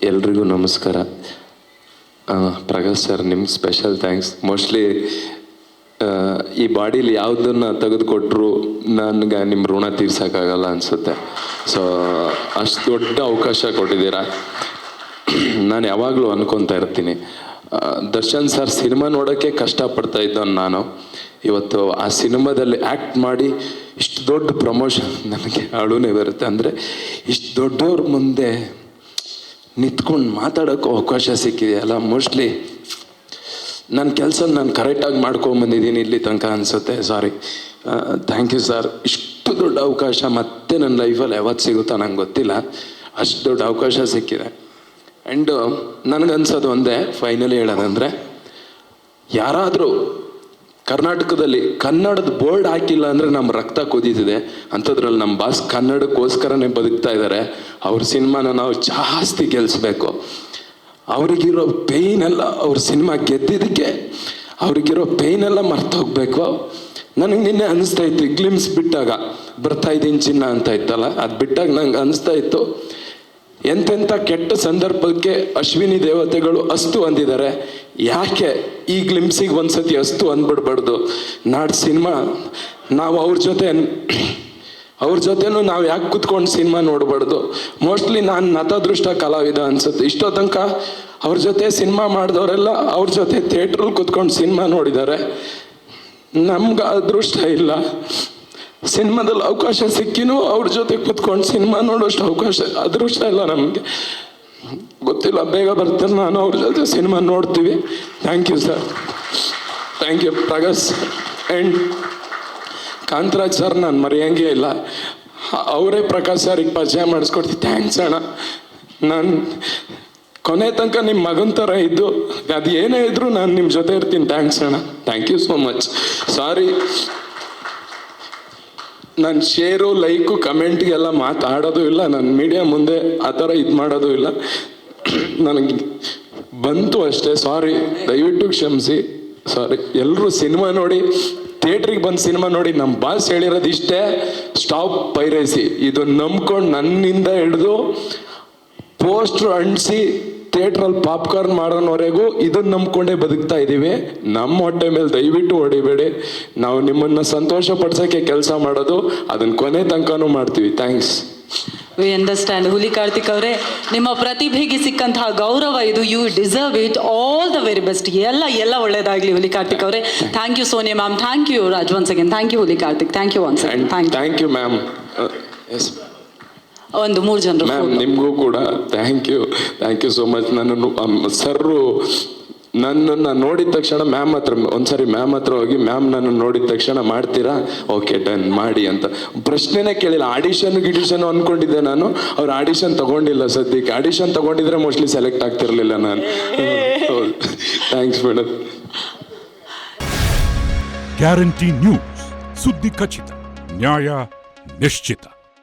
ಎಲ್ರಿಗೂ ನಮಸ್ಕಾರ. ಪ್ರಕಾಶ್ ಸರ್, ನಿಮ್ಗೆ ಸ್ಪೆಷಲ್ ಥ್ಯಾಂಕ್ಸ್. ಮೋಸ್ಟ್ಲಿ ಈ ಬಾಡೀಲಿ ಯಾವುದನ್ನು ತೆಗೆದುಕೊಟ್ರು ನನಗೆ ನಿಮ್ಮ ಋಣ ತೀರ್ಸೋಕ್ಕಾಗಲ್ಲ ಅನಿಸುತ್ತೆ. ಸೊ ಅಷ್ಟು ದೊಡ್ಡ ಅವಕಾಶ ಕೊಟ್ಟಿದ್ದೀರಾ. ನಾನು ಯಾವಾಗಲೂ ಅನ್ಕೊತಾ ಇರ್ತೀನಿ, ದರ್ಶನ್ ಸರ್ ಸಿನಿಮಾ ನೋಡೋಕ್ಕೆ ಕಷ್ಟಪಡ್ತಾ ಇದ್ದವನು ನಾನು. ಇವತ್ತು ಆ ಸಿನಿಮಾದಲ್ಲಿ ಆ್ಯಕ್ಟ್ ಮಾಡಿ ಇಷ್ಟು ದೊಡ್ಡ ಪ್ರಮೋಷನ್, ನನಗೆ ಅಳುನೇ ಬರುತ್ತೆ. ಅಂದರೆ ಇಷ್ಟು ದೊಡ್ಡವ್ರ ಮುಂದೆ ನಿಂತ್ಕೊಂಡು ಮಾತಾಡೋಕ್ಕೂ ಅವಕಾಶ ಸಿಕ್ಕಿದೆಯಲ್ಲ. ಮೋಸ್ಟ್ಲಿ ನನ್ನ ಕೆಲಸ ನಾನು ಕರೆಕ್ಟಾಗಿ ಮಾಡ್ಕೊಂಬಂದಿದ್ದೀನಿ ಇಲ್ಲಿ ತನಕ ಅನಿಸುತ್ತೆ. ಸಾರಿ, ಥ್ಯಾಂಕ್ ಯು ಸರ್. ಇಷ್ಟು ದೊಡ್ಡ ಅವಕಾಶ ಮತ್ತೆ ನನ್ನ ಲೈಫಲ್ಲಿ ಯಾವತ್ತು ಸಿಗುತ್ತಾ ನಂಗೆ ಗೊತ್ತಿಲ್ಲ. ಅಷ್ಟು ದೊಡ್ಡ ಅವಕಾಶ ಸಿಕ್ಕಿದೆ. ಆ್ಯಂಡ್ ನನಗನ್ಸೋದು ಒಂದೇ, ಫೈನಲಿ ಹೇಳೋದಂದರೆ, ಯಾರಾದರೂ ಕರ್ನಾಟಕದಲ್ಲಿ ಕನ್ನಡದ ಬೋರ್ಡ್ ಹಾಕಿಲ್ಲ ಅಂದರೆ ನಮ್ಮ ರಕ್ತ ಕುದೀತಿದೆ. ಅಂಥದ್ರಲ್ಲಿ ನಮ್ಮ ಬಾಸ್ ಕನ್ನಡಕ್ಕೋಸ್ಕರನೇ ಬದುಕ್ತಾ ಇದ್ದಾರೆ. ಅವ್ರ ಸಿನಿಮಾನ ನಾವು ಜಾಸ್ತಿ ಗೆಲ್ಲಿಸ್ಬೇಕು. ಅವ್ರಿಗಿರೋ ಪೇಯ್ನೆಲ್ಲ, ಅವ್ರ ಸಿನಿಮಾ ಗೆದ್ದಿದ್ದಕ್ಕೆ ಅವ್ರಿಗಿರೋ ಪೇಯ್ನೆಲ್ಲ ಮರ್ತೋಗ್ಬೇಕು. ನನಗೆ ನಿನ್ನೆ ಅನಿಸ್ತಾ ಇತ್ತು, ಗ್ಲಿಮ್ಸ್ ಬಿಟ್ಟಾಗ ಬರ್ತಾ ಇದ್ದೀನಿ ಚಿನ್ನ ಅಂತ ಇತ್ತಲ್ಲ, ಅದು ಬಿಟ್ಟಾಗ ನಂಗೆ ಅನಿಸ್ತಾ ಇತ್ತು, ಎಂತೆಂಥ ಕೆಟ್ಟ ಸಂದರ್ಭಕ್ಕೆ ಅಶ್ವಿನಿ ದೇವತೆಗಳು ಅಸ್ತು ಅಂದಿದ್ದಾರೆ. ಯಾಕೆ ಈ ಗ್ಲಿಮ್ಸಿಗೆ ಒಂದ್ಸತಿ ಅಸ್ತು ಅಂದ್ಬಿಡ್ಬಾರ್ದು? ನಾಡು ಸಿನಿಮಾ ನಾವು ಅವ್ರ ಜೊತೆನೂ ನಾವು ಯಾಕೆ ಕೂತ್ಕೊಂಡು ಸಿನಿಮಾ ನೋಡ್ಬಾರ್ದು? ಮೋಸ್ಟ್ಲಿ ನಾನು ನತದೃಷ್ಟ ಕಲಾವಿದ ಅನ್ಸುತ್ತೆ. ಇಷ್ಟೋ ತನಕ ಅವ್ರ ಜೊತೆ ಸಿನಿಮಾ ಮಾಡಿದವರೆಲ್ಲ ಅವ್ರ ಜೊತೆ ಥಿಯೇಟ್ರಲ್ಲಿ ಕೂತ್ಕೊಂಡು ಸಿನಿಮಾ ನೋಡಿದ್ದಾರೆ. ನಮ್ಗೆ ಅದೃಷ್ಟ ಇಲ್ಲ. ಸಿನಿಮಾದಲ್ಲಿ ಅವಕಾಶ ಸಿಕ್ಕಿನೂ ಅವ್ರ ಜೊತೆ ಕೂತ್ಕೊಂಡು ಸಿನಿಮಾ ನೋಡೋಷ್ಟು ಅದೃಷ್ಟ ಇಲ್ಲ ನಮಗೆ. ಗೊತ್ತಿಲ್ಲ, ಬೇಗ ಬರ್ತಾರೆ, ನಾನು ಅವ್ರ ಜೊತೆ ಸಿನಿಮಾ ನೋಡ್ತೀವಿ. Thank you sir, thank you Prakash. And Kantharaj sir ನಾನು ಮರೆಯೋಂಗೇ ಇಲ್ಲ. ಅವರೇ ಪ್ರಕಾಶ್ ಸರಿಗೆ ಪರಿಚಯ ಮಾಡಿಸ್ಕೊಡ್ತೀವಿ. ಥ್ಯಾಂಕ್ಸ್ ಅಣ್ಣ. ನಾನು ಕೊನೆ ತನಕ ನಿಮ್ಮ ಮಗನ ಥರ ಇದ್ದು, ಅದು ಏನೇ ಇದ್ರೂ ನಾನು ನಿಮ್ಮ ಜೊತೆ ಇರ್ತೀನಿ. ಥ್ಯಾಂಕ್ಸ್ ಅಣ್ಣ, ಥ್ಯಾಂಕ್ ಯು ಸೋ ಮಚ್. ಸಾರಿ, ನಾನು ಶೇರು, ಲೈಕು, ಕಮೆಂಟ್ಗೆಲ್ಲ ಮಾತಾಡೋದು ಇಲ್ಲ. ನಾನು ಮೀಡಿಯಾ ಮುಂದೆ ಆ ಥರ ಇದು ಮಾಡೋದು ಇಲ್ಲ. ನನಗೆ ಬಂತು ಅಷ್ಟೇ. ಸಾರಿ, ದಯವಿಟ್ಟು ಕ್ಷಮಿಸಿ. ಸಾರಿ. ಎಲ್ಲರೂ ಸಿನಿಮಾ ನೋಡಿ, ಥಿಯೇಟ್ರಿಗೆ ಬಂದು ಸಿನಿಮಾ ನೋಡಿ. ನಮ್ಮ ಬಾಸ್ ಹೇಳಿರೋದು ಇಷ್ಟೇ, ಸ್ಟಾಪ್ ಪೈರೇಸಿ. ಇದು ನಂಬ್ಕೊಂಡು ನನ್ನಿಂದ ಹಿಡಿದು ಪೋಸ್ಟ್ರು ಅಂಟಿಸಿ ಥಿಯೇಟ್ರಲ್ಲಿ ಪಾಪ್ಕಾರ್ನ್ ಮಾಡೋನವರೆಗೂ ಇದನ್ನು ನಂಬ್ಕೊಂಡೇ ಬದುಕ್ತಾ ಇದ್ದೀವಿ. ನಮ್ಮ ಹೊಟ್ಟೆ ಮೇಲೆ ದಯವಿಟ್ಟು ಹೊಡಿಬೇಡಿ. ನಾವು ನಿಮ್ಮನ್ನು ಸಂತೋಷ ಪಡಿಸೋಕ್ಕೆ ಕೆಲಸ ಮಾಡೋದು, ಅದನ್ನು ಕೊನೆ ತನಕನೂ ಮಾಡ್ತೀವಿ. Thanks. We understand. Huli Karthik ಅವರೇ, ನಿಮ್ಮ ಪ್ರತಿಭೆಗೆ ಸಿಕ್ಕಂತಹ ಗೌರವ ಇದು. You deserve it. All the very best. ಎಲ್ಲ ಒಳ್ಳೇದಾಗಲಿ ಹುಲಿ ಕಾರ್ತಿಕ್ ಅವರೇ. Thank you Sonia ma'am. Thank you Raj once again. Thank you Huli Karthik. Thank you once again. Thank you ma'am. Yes ಒಂದು 3 ಜನರು ಮ್ಯಾಮ್, ನಿಮಗೂ ಕೂಡ ಥ್ಯಾಂಕ್ ಯು ಸೋ ಮಚ್. ನನ್ನನ್ನು ನೋಡಿದ ತಕ್ಷಣ ಮ್ಯಾಮ್ ಹತ್ರ ಹೋಗಿ, ಮ್ಯಾಮ್ ನನ್ನ ನೋಡಿದ ತಕ್ಷಣ ಮಾಡ್ತೀರಾ? ಓಕೆ ಡನ್ ಮಾಡಿ ಅಂತ ಪ್ರಶ್ನೆನೇ ಕೇಳಿಲ್ಲ. ಗಿಡಿಷನ್ ಅಂದ್ಕೊಂಡಿದ್ದೆ ನಾನು. ಅವ್ರು ಆಡಿಷನ್ ತಗೊಂಡಿಲ್ಲ ಸದ್ಯಕ್ಕೆ. ಆಡಿಷನ್ ತಗೊಂಡಿದ್ರೆ ಮೋಸ್ಟ್ಲಿ ಸೆಲೆಕ್ಟ್ ಆಗ್ತಿರ್ಲಿಲ್ಲ ನಾನು. Thanks madam. ಗ್ಯಾರಂಟಿ ನ್ಯೂಸ್, ಸುದ್ದಿ ಖಚಿತ, ನ್ಯಾಯ ನಿಶ್ಚಿತ.